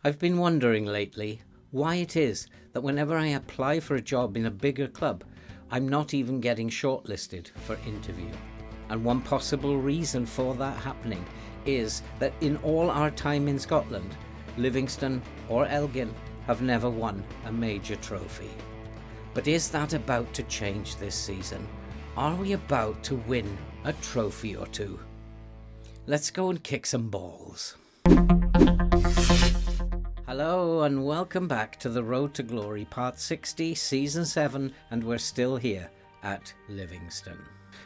I've been wondering lately why it is that whenever I apply for a job in a bigger club, I'm not even getting shortlisted for interview. And one possible reason for that happening is that in all our time in Scotland, Livingston or Elgin have never won a major trophy. But is that about to change this season? Are we about to win a trophy or two? Let's go and kick some balls. Hello and welcome back to The Road to Glory, Part 60, Season 7, and we're still here at Livingston.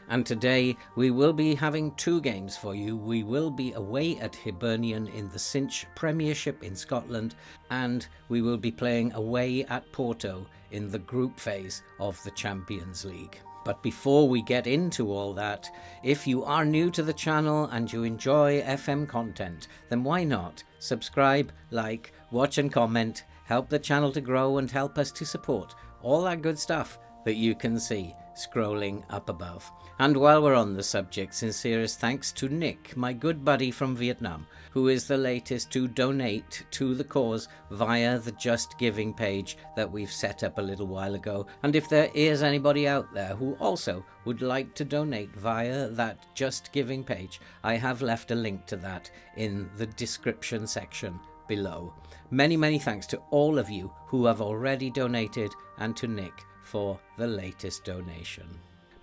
And today we will be having two games for you. We will be away at Hibernian in the Cinch Premiership in Scotland, and we will be playing away at Porto in the group phase of the Champions League. But before we get into all that, if you are new to the channel and you enjoy FM content, then why not subscribe, like, watch and comment, help the channel to grow and help us to support all that good stuff that you can see scrolling up above. And while we're on the subject, sincerest thanks to Nick, my good buddy from Vietnam, who is the latest to donate to the cause via the Just Giving page that we've set up a little while ago. And if there is anybody out there who also would like to donate via that Just Giving page, I have left a link to that in the description section below. Many thanks to all of you who have already donated and to Nick for the latest donation.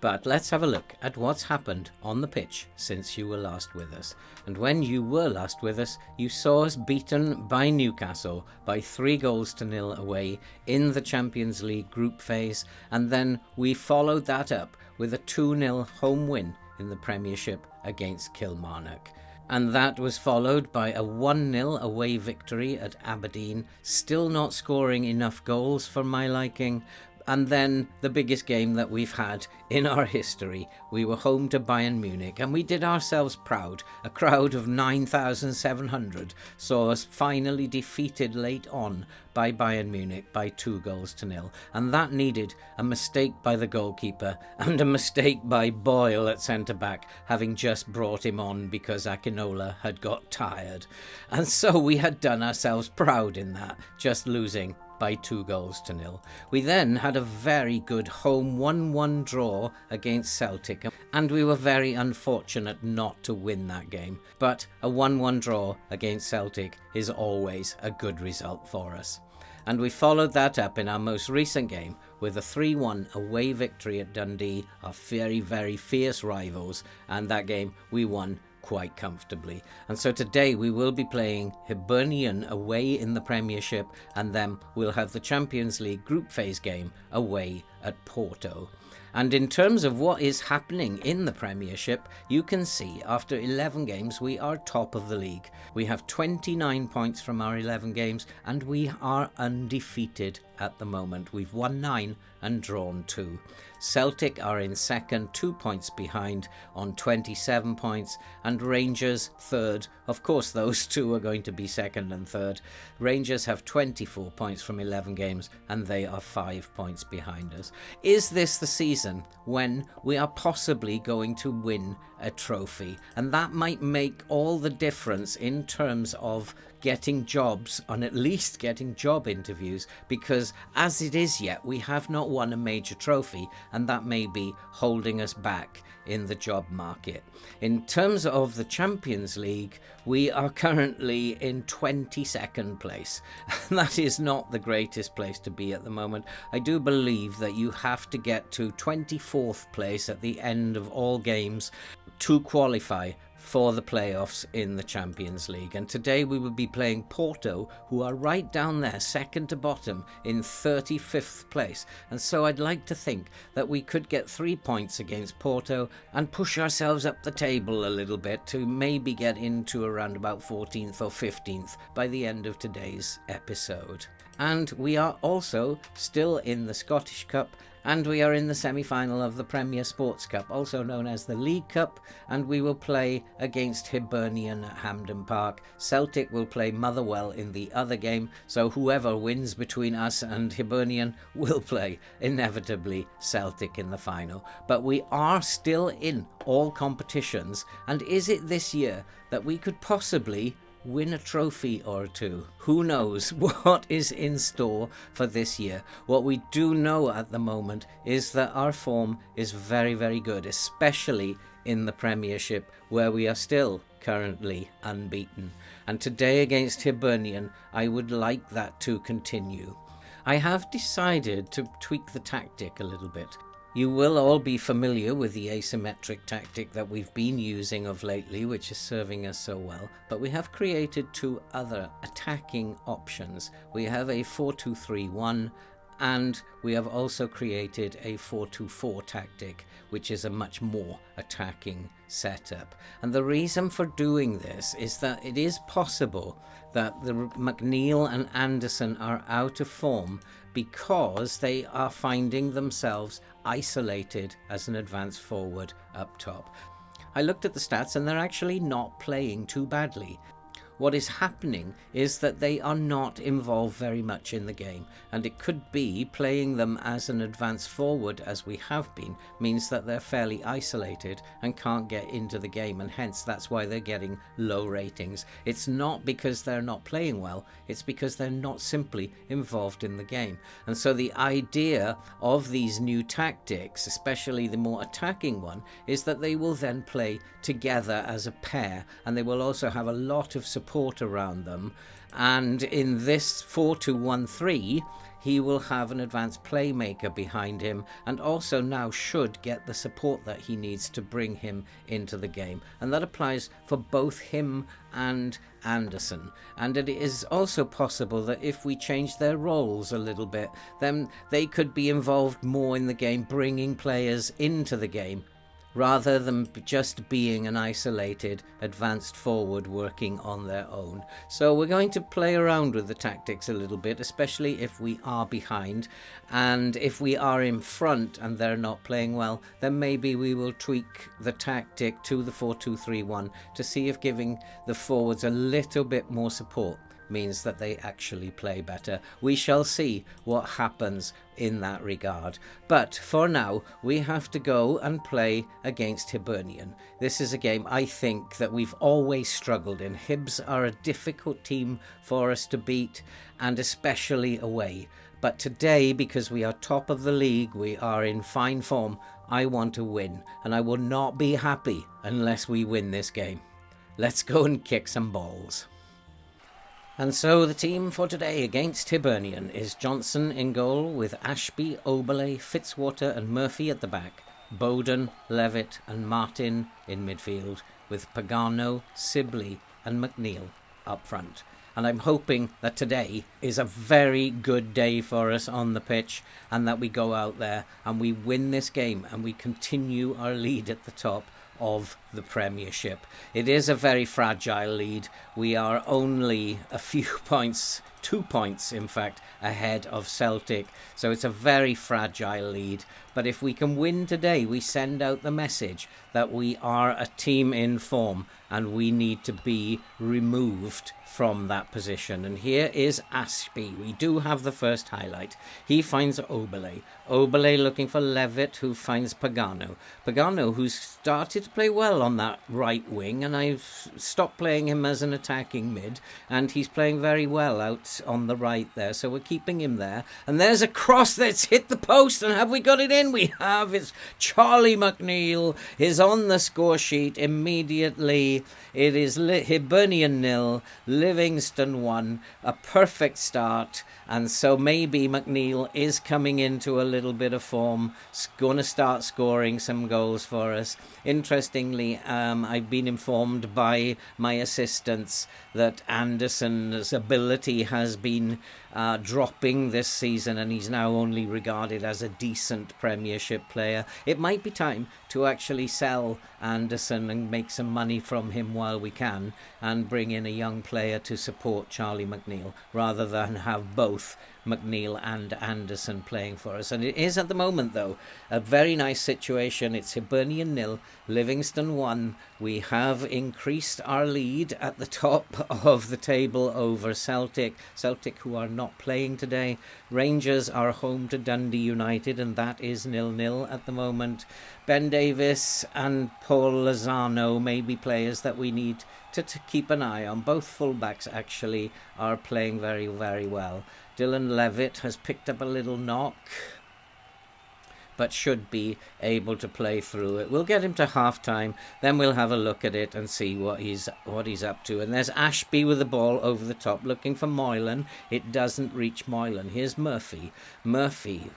But let's have a look at what's happened on the pitch since you were last with us. And when you were last with us, you saw us beaten by Newcastle by 3-0 away in the Champions League group phase, and then we followed that up with a 2-0 home win in the Premiership against Kilmarnock. And that was followed by a 1-0 away victory at Aberdeen, still not scoring enough goals for my liking. And then the biggest game that we've had in our history. We were home to Bayern Munich and we did ourselves proud. A crowd of 9,700 saw us finally defeated late on by Bayern Munich by 2-0. And that needed a mistake by the goalkeeper and a mistake by Boyle at centre-back, having just brought him on because Akinola had got tired. And so we had done ourselves proud in that, just losing by 2-0. We then had a very good home 1-1 draw against Celtic, and we were very unfortunate not to win that game. But a 1-1 draw against Celtic is always a good result for us. And we followed that up in our most recent game with a 3-1 away victory at Dundee, our very fierce rivals, and that game we won quite comfortably. And so today we will be playing Hibernian away in the Premiership, and then we'll have the Champions League group phase game away at Porto. And in terms of what is happening in the Premiership, you can see after 11 games we are top of the league. We have 29 points from our 11 games and we are undefeated at the moment. We've won 9 and drawn 2. Celtic are in second, 2 points behind on 27 points, and Rangers third. Of course those two are going to be second and third. Rangers have 24 points from 11 games and they are 5 points behind us. Is this the season when we are possibly going to win a trophy? And that might make all the difference in terms of getting jobs, on at least getting job interviews, because as it is yet we have not won a major trophy, and that may be holding us back in the job market. In terms of the Champions League, we are currently in 22nd place. That is not the greatest place to be at the moment. I do believe that you have to get to 24th place at the end of all games to qualify for the playoffs in the Champions League. And today we will be playing Porto, who are right down there, second to bottom in 35th place. And so I'd like to think that we could get 3 points against Porto and push ourselves up the table a little bit to maybe get into around about 14th or 15th by the end of today's episode. And we are also still in the Scottish Cup, and we are in the semi-final of the Premier Sports Cup, also known as the League Cup, and we will play against Hibernian at Hampden Park. Celtic will play Motherwell in the other game, so whoever wins between us and Hibernian will play, inevitably, Celtic in the final. But we are still in all competitions, and is it this year that we could possibly win a trophy or two. Who knows what is in store for this year? What we do know at the moment is that our form is very, very good, especially in the Premiership, where we are still currently unbeaten. And today against Hibernian, I would like that to continue. I have decided to tweak the tactic a little bit. You will all be familiar with the asymmetric tactic that we've been using of lately, which is serving us so well, but we have created two other attacking options. We have a 4-2-3-1, and we have also created a 4-2-4 tactic, which is a much more attacking setup. And the reason for doing this is that it is possible that the McNeil and Anderson are out of form because they are finding themselves isolated as an advance forward up top. I looked at the stats and they're actually not playing too badly. What is happening is that they are not involved very much in the game, and it could be playing them as an advance forward as we have been means that they're fairly isolated and can't get into the game, and hence that's why they're getting low ratings. It's not because they're not playing well, it's because they're not simply involved in the game. And so the idea of these new tactics, especially the more attacking one, is that they will then play together as a pair, and they will also have a lot of support around them. And in this 4-2-1-3, he will have an advanced playmaker behind him, and also now should get the support that he needs to bring him into the game. And that applies for both him and Anderson. And it is also possible that if we change their roles a little bit, then they could be involved more in the game, bringing players into the game, rather than just being an isolated advanced forward working on their own. So we're going to play around with the tactics a little bit, especially if we are behind, and if we are in front and they're not playing well, then maybe we will tweak the tactic to the 4-2-3-1 to see if giving the forwards a little bit more support means that they actually play better. We shall see what happens in that regard. But for now, we have to go and play against Hibernian. This is a game I think that we've always struggled in. Hibs are a difficult team for us to beat, and especially away. But today, because we are top of the league, we are in fine form, I want to win, and I will not be happy unless we win this game. Let's go and kick some balls. And so the team for today against Hibernian is Johnson in goal, with Ashby, Oberle, Fitzwater and Murphy at the back, Bowden, Levitt and Martin in midfield, with Pagano, Sibley and McNeil up front. And I'm hoping that today is a very good day for us on the pitch, and that we go out there and we win this game and we continue our lead at the top of the Premiership. It is a very fragile lead. We are only a few points, 2 points in fact, ahead of Celtic, so it's a very fragile lead. But if we can win today, we send out the message that we are a team in form and we need to be removed from that position. And here is Ashby. We do have the first highlight. He finds Oberle. Oberle looking for Levitt, who finds Pagano. Pagano, who's started to play well on that right wing, and I've stopped playing him as an attacking mid, and he's playing very well out on the right there, so we're keeping him there. And there's a cross that's hit the post, and have we got it in? We have. It's Charlie McNeil is on the score sheet immediately. It is Hibernian 0, Livingston 1, a perfect start. And so maybe McNeil is coming into a little bit of form, going to start scoring some goals for us. Interestingly, I've been informed by my assistants that Anderson's ability has been dropping this season, and he's now only regarded as a decent Premiership player. It might be time to actually sell Anderson and make some money from him while we can, and bring in a young player to support Charlie McNeil, rather than have both McNeil and Anderson playing for us. And it is at the moment, though, a very nice situation. It's Hibernian 0, Livingston 1. We have increased our lead at the top of the table over Celtic. Celtic, who are not playing today. Rangers are home to Dundee United, and that is 0-0 at the moment. Ben Davis and Paul Lozano may be players that we need to keep an eye on. Both fullbacks actually are playing very, very well. Dylan Levitt has picked up a little knock, but should be able to play through it. We'll get him to half-time, then we'll have a look at it and see what he's up to. And there's Ashby with the ball over the top, looking for Moylan. It doesn't reach Moylan. Here's Murphy. Murphy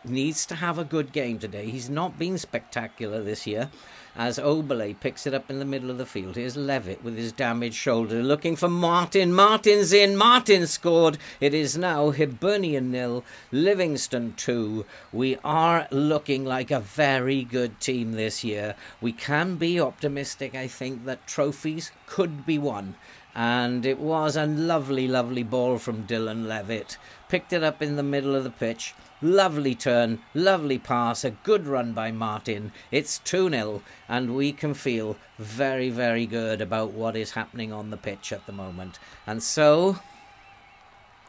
needs to have a good game today. He's not been spectacular this year, as Oberle picks it up in the middle of the field. Here's Levitt with his damaged shoulder, looking for Martin. Martin's in. Martin scored. It is now Hibernian 0, Livingston 2. We are looking like a very good team this year. We can be optimistic, I think, that trophies could be won. And it was a lovely, lovely ball from Dylan Levitt. Picked it up in the middle of the pitch. Lovely turn, lovely pass, a good run by Martin. It's 2-0, and we can feel very, very good about what is happening on the pitch at the moment. And so,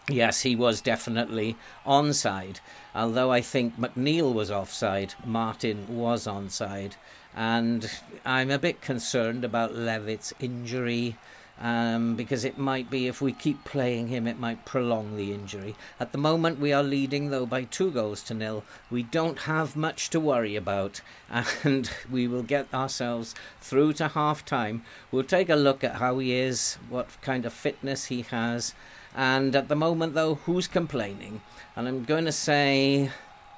yes, he was definitely onside. Although I think McNeil was offside, Martin was onside. And I'm a bit concerned about Levitt's injury. Because it might be, if we keep playing him, it might prolong the injury. At the moment we are leading though by 2-0. We don't have much to worry about, and we will get ourselves through to half time. We'll take a look at how he is, what kind of fitness he has, and at the moment though, who's complaining? And I'm going to say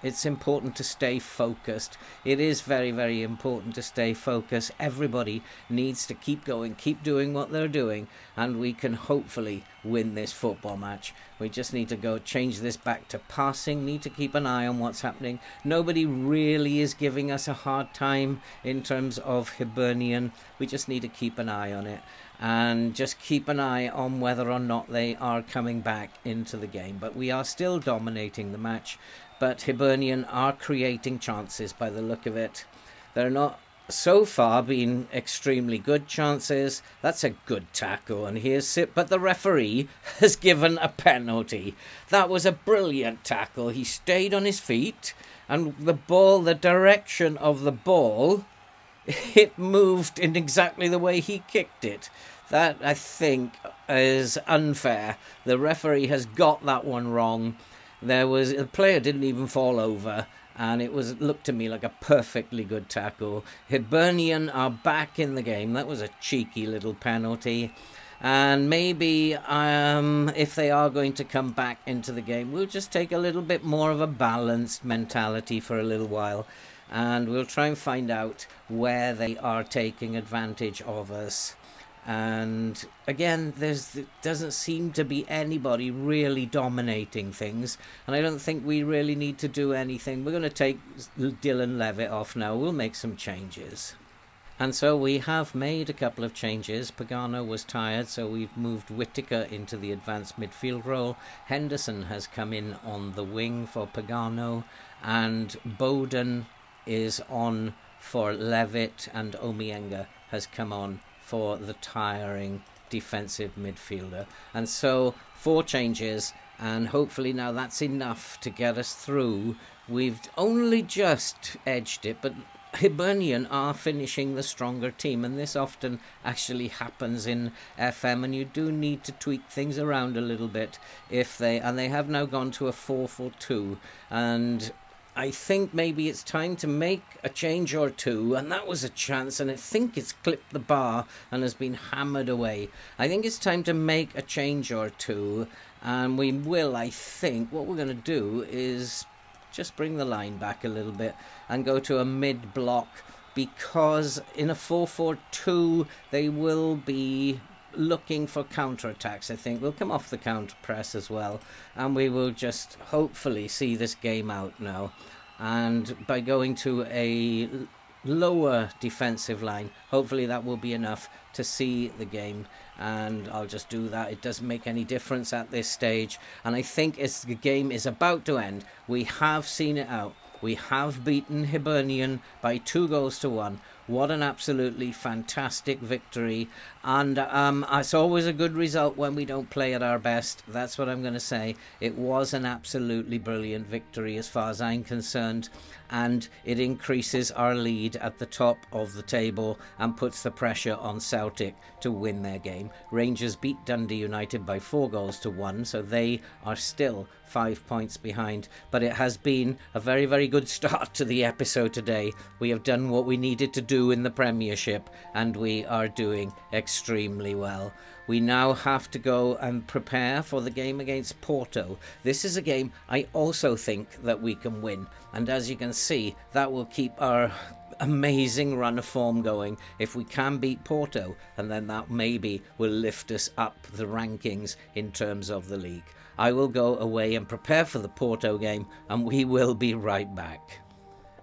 it's important to stay focused. It is very, very important to stay focused. Everybody needs to keep going, keep doing what they're doing, and we can hopefully win this football match. We just need to go change this back to passing, need to keep an eye on what's happening. Nobody really is giving us a hard time in terms of Hibernian. We just need to keep an eye on it, and just keep an eye on whether or not they are coming back into the game. But we are still dominating the match. But Hibernian are creating chances by the look of it. They're not so far been extremely good chances. That's a good tackle, and here's it. But the referee has given a penalty. That was a brilliant tackle. He stayed on his feet, and the ball, the direction of the ball, it moved in exactly the way he kicked it. That, I think, is unfair. The referee has got that one wrong. The player didn't even fall over, and it looked to me like a perfectly good tackle. Hibernian are back in the game. That was a cheeky little penalty. And maybe if they are going to come back into the game, we'll just take a little bit more of a balanced mentality for a little while, and we'll try and find out where they are taking advantage of us. And again, there doesn't seem to be anybody really dominating things, and I don't think we really need to do anything. We're going to take Dylan Levitt off now. We'll make some changes. And so we have made a couple of changes. Pagano was tired, so we've moved Whittaker into the advanced midfield role. Henderson has come in on the wing for Pagano, and Bowden is on for Levitt, and Omienga has come on for the tiring defensive midfielder. And so 4 changes, and hopefully now that's enough to get us through. We've only just edged it, but Hibernian are finishing the stronger team, and this often actually happens in FM, and you do need to tweak things around a little bit and they have now gone to a 4-4-2, and I think maybe it's time to make a change or two, and that was a chance, and I think it's clipped the bar and has been hammered away. I think it's time to make a change or two, and we will, I think. What we're going to do is just bring the line back a little bit and go to a mid-block, because in a 4-4-2 they will be looking for counter-attacks. I think we'll come off the counter-press as well, and we will just hopefully see this game out now. And by going to a lower defensive line, hopefully that will be enough to see the game, and I'll just do that. It doesn't make any difference at this stage, and I think as the game is about to end, we have seen it out. We have beaten Hibernian by 2-1. What an absolutely fantastic victory. And it's always a good result when we don't play at our best. That's what I'm going to say. It was an absolutely brilliant victory as far as I'm concerned. And it increases our lead at the top of the table and puts the pressure on Celtic to win their game. Rangers beat Dundee United by 4-1, so they are still 5 points behind. But it has been a very, very good start to the episode today. We have done what we needed to do in the Premiership, and we are doing extremely well. We now have to go and prepare for the game against Porto. This is a game I also think that we can win. And as you can see, that will keep our amazing run of form going if we can beat Porto. And then that maybe will lift us up the rankings in terms of the league. I will go away and prepare for the Porto game, and we will be right back.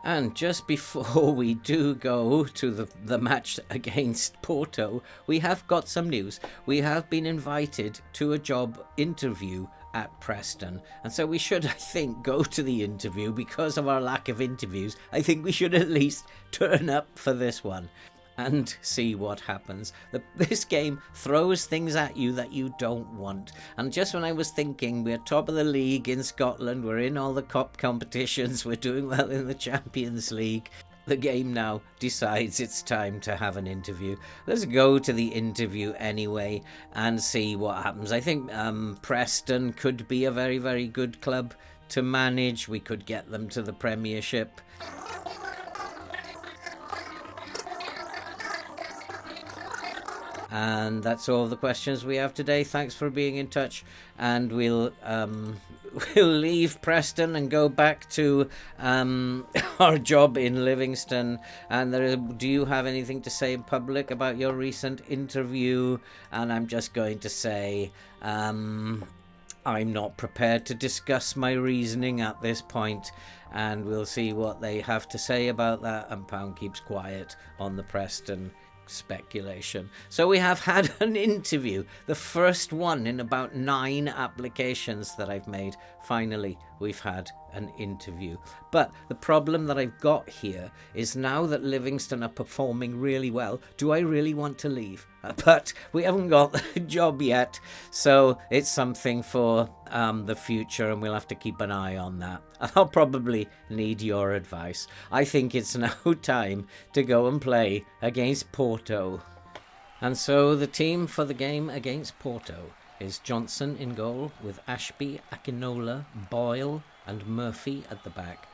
And just before we do go to the match against Porto, we have got some news. We have been invited to a job interview at Preston. And so we should, I think, go to the interview. Because of our lack of interviews, I think we should at least turn up for this one and see what happens. This game throws things at you that you don't want. And just when I was thinking we're top of the league in Scotland, we're in all the cup competitions, we're doing well in the Champions League, the game now decides it's time to have an interview. Let's go to the interview anyway and see what happens. I think Preston could be a very, very good club to manage. We could get them to the Premiership. And that's all the questions we have today. Thanks for being in touch, and we'll leave Preston and go back to our job in Livingston. And do you have anything to say in public about your recent interview? And I'm just going to say I'm not prepared to discuss my reasoning at this point, and we'll see what they have to say about that. And Pound keeps quiet on the Preston speculation. So we have had an interview, the first one in about 9 applications that I've made. Finally, we've had an interview. But the problem that I've got here is now that Livingston are performing really well, do I really want to leave? But we haven't got the job yet, so it's something for the future, and we'll have to keep an eye on that. I'll probably need your advice. I think it's now time to go and play against Porto. And so the team for the game against Porto is Johnson in goal, with Ashby, Akinola, Boyle and Murphy at the back.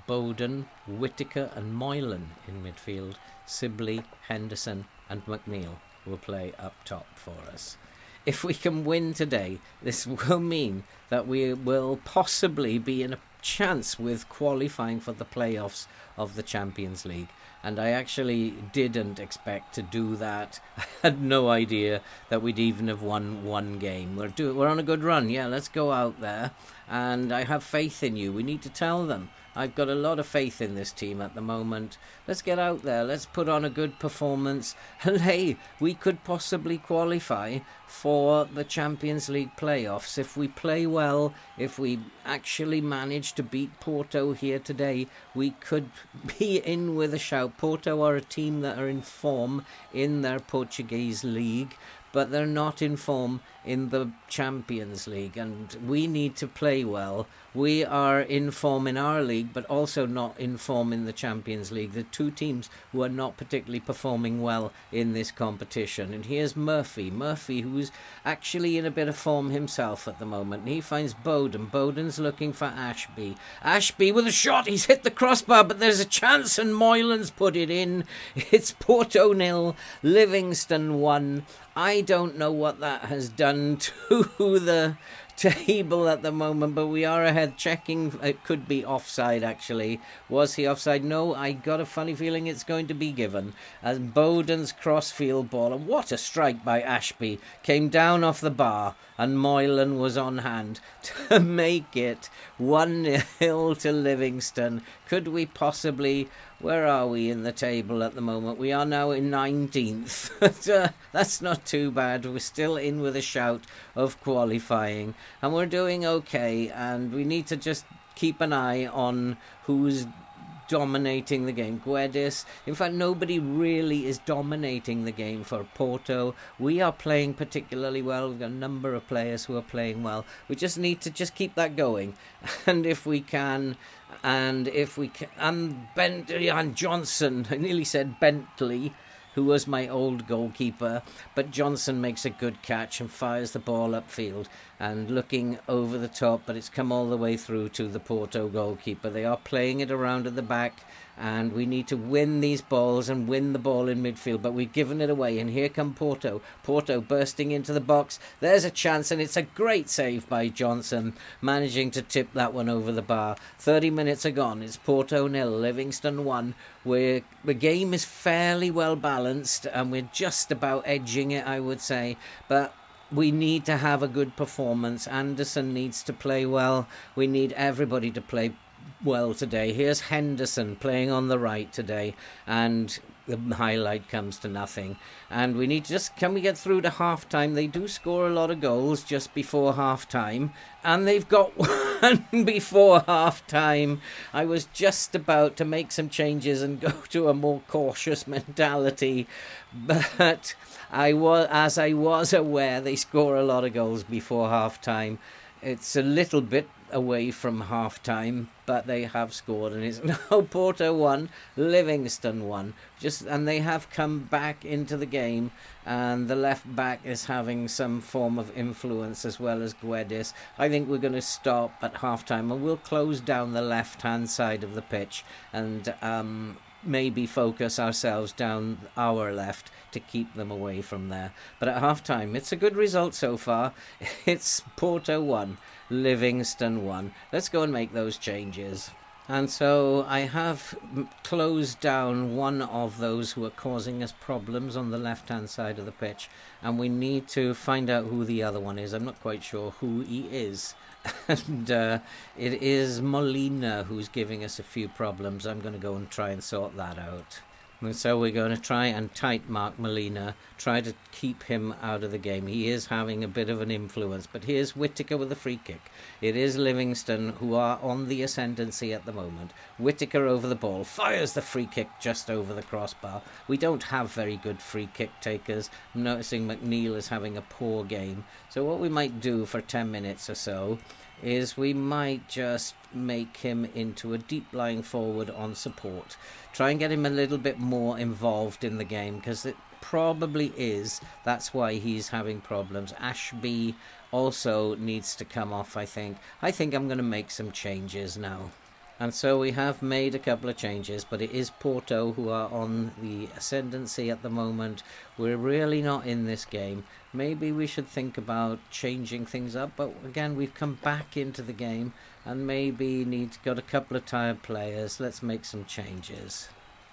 Bowden, Whittaker and Moylan in midfield. Sibley, Henderson and McNeil will play up top for us. If we can win today, this will mean that we will possibly be in a chance with qualifying for the playoffs of the Champions League. And I actually didn't expect to do that. I had no idea that we'd even have won one game. We're on a good run. Yeah, let's go out there. And I have faith in you. We need to tell them. I've got a lot of faith in this team at the moment. Let's get out there. Let's put on a good performance. And hey, we could possibly qualify for the Champions League playoffs. If we play well, if we actually manage to beat Porto here today, we could be in with a shout. Porto are a team that are in form in their Portuguese league, but they're not in form in the Champions League, and we need to play well. We are in form in our league, but also not in form in the Champions League. The two teams who are not particularly performing well in this competition. And here's Murphy, who's actually in a bit of form himself at the moment. And he finds Bowden. Bowden's looking for Ashby. Ashby with a shot. He's hit the crossbar, but there's a chance, and Moylan's put it in. It's Porto 0, Livingston 1. I don't know what that has done to the table at the moment, but we are ahead. Checking, it could be offside actually. Was he offside? No, I got a funny feeling it's going to be given. As Bowden's crossfield ball, and what a strike by Ashby, came down off the bar, and Moylan was on hand to make it 1-0 to Livingston. Could we possibly... Where are we in the table at the moment? We are now in 19th. But, that's not too bad. We're still in with a shout of qualifying. And we're doing okay. And we need to just keep an eye on who's dominating the game. Guedes, in fact, nobody really is dominating the game for Porto. We are playing particularly well. We've got a number of players who are playing well. We just need to just keep that going. And if we can, and Johnson, I nearly said Bentley, who was my old goalkeeper, but Johnson makes a good catch and fires the ball upfield and looking over the top, but it's come all the way through to the Porto goalkeeper. They are playing it around at the back, and we need to win these balls and win the ball in midfield, but we've given it away, and here come Porto. Porto bursting into the box. There's a chance, and it's a great save by Johnson, managing to tip that one over the bar. 30 minutes are gone. It's Porto 0, Livingston 1. The game is fairly well balanced, and we're just about edging it, I would say, but we need to have a good performance. Anderson needs to play well. We need everybody to play well today. Here's Henderson playing on the right today, and the highlight comes to nothing. And we need to can we get through to half-time? They do score a lot of goals just before half-time, and they've got one before half-time. I was just about to make some changes and go to a more cautious mentality, but I was aware they score a lot of goals before half-time. It's a little bit away from half-time, but they have scored, and it's now Porto 1, Livingston 1. And they have come back into the game, and the left back is having some form of influence as well as Guedes. I think we're going to stop at half-time, and we'll close down the left-hand side of the pitch and maybe focus ourselves down our left to keep them away from there. But at half-time, it's a good result so far. It's Porto 1, Livingston 1. Let's go and make those changes. And so I have closed down one of those who are causing us problems on the left-hand side of the pitch, and we need to find out who the other one is. I'm not quite sure who he is. And it is Molina who's giving us a few problems. I'm going to go and try and sort that out. And so we're going to try and tight mark Molina, try to keep him out of the game. He is having a bit of an influence, but here's Whittaker with a free kick. It is Livingston who are on the ascendancy at the moment. Whittaker over the ball, fires the free kick just over the crossbar. We don't have very good free kick takers. I'm noticing McNeil is having a poor game. So what we might do for 10 minutes or so is we might just make him into a deep lying forward on support. Try and get him a little bit more involved in the game, because it probably is. That's why he's having problems. Ashby also needs to come off, I think. I think I'm going to make some changes now. And so we have made a couple of changes, but it is Porto who are on the ascendancy at the moment. We're really not in this game. Maybe we should think about changing things up, but again, we've come back into the game and maybe got a couple of tired players. Let's make some changes.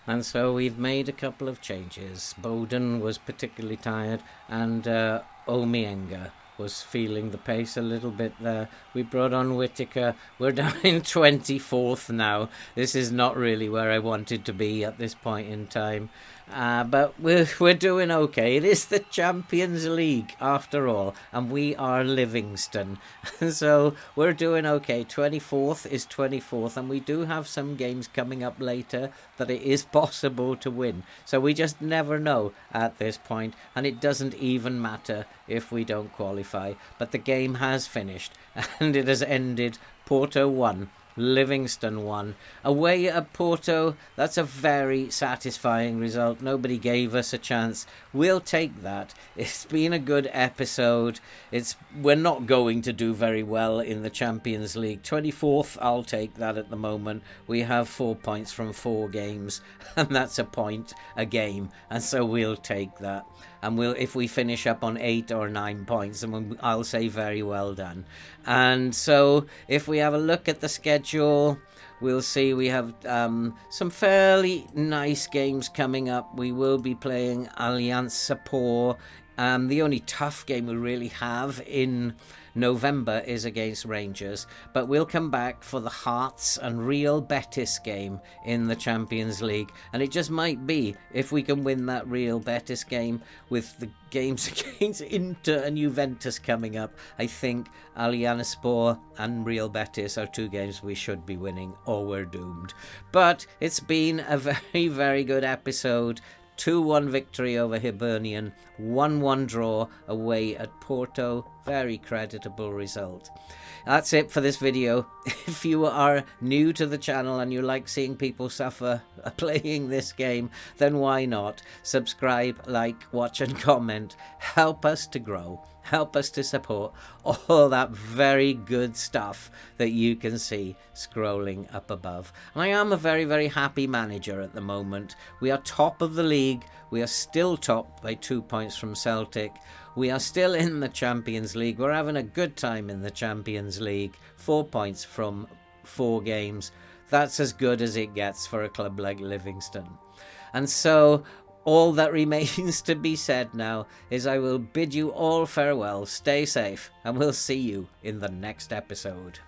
And so we've made a couple of changes. Bowden was particularly tired, and Omienga was feeling the pace a little bit there. We brought on Whittaker. We're down in 24th now. This is not really where I wanted to be at this point in time. But we're doing okay. It is the Champions League after all, and we are Livingston. So we're doing okay. 24th is 24th, and we do have some games coming up later that it is possible to win. So we just never know at this point, and it doesn't even matter if we don't qualify. But the game has finished, and it has ended. Porto 1. Livingston 1. Away at Porto, that's a very satisfying result. Nobody gave us a chance. We'll take that. It's been a good episode. We're not going to do very well in the Champions League. 24th, I'll take that at the moment. We have 4 points from 4 games, and that's a point a game, and so we'll take that. And if we finish up on 8 or 9 points, then I'll say very well done. And so if we have a look at the schedule, we'll see we have some fairly nice games coming up. We will be playing Allianz Sapor. The only tough game we really have in November is against Rangers, but we'll come back for the Hearts and Real Betis game in the Champions League. And it just might be, if we can win that Real Betis game with the games against Inter and Juventus coming up, I think Allianzspor and Real Betis are two games we should be winning, or we're doomed. But it's been a very, very good episode. 2-1 victory over Hibernian, 1-1 draw away at Porto. Very creditable result. That's it for this video. If you are new to the channel and you like seeing people suffer playing this game, then why not? Subscribe, like, watch and comment. Help us to grow. Help us to support all that very good stuff that you can see scrolling up above. And I am a very, very happy manager at the moment. We are top of the league. We are still top by 2 points from Celtic. We are still in the Champions League. We're having a good time in the Champions League. 4 points from 4 games. That's as good as it gets for a club like Livingston. And so all that remains to be said now is I will bid you all farewell, stay safe, and we'll see you in the next episode.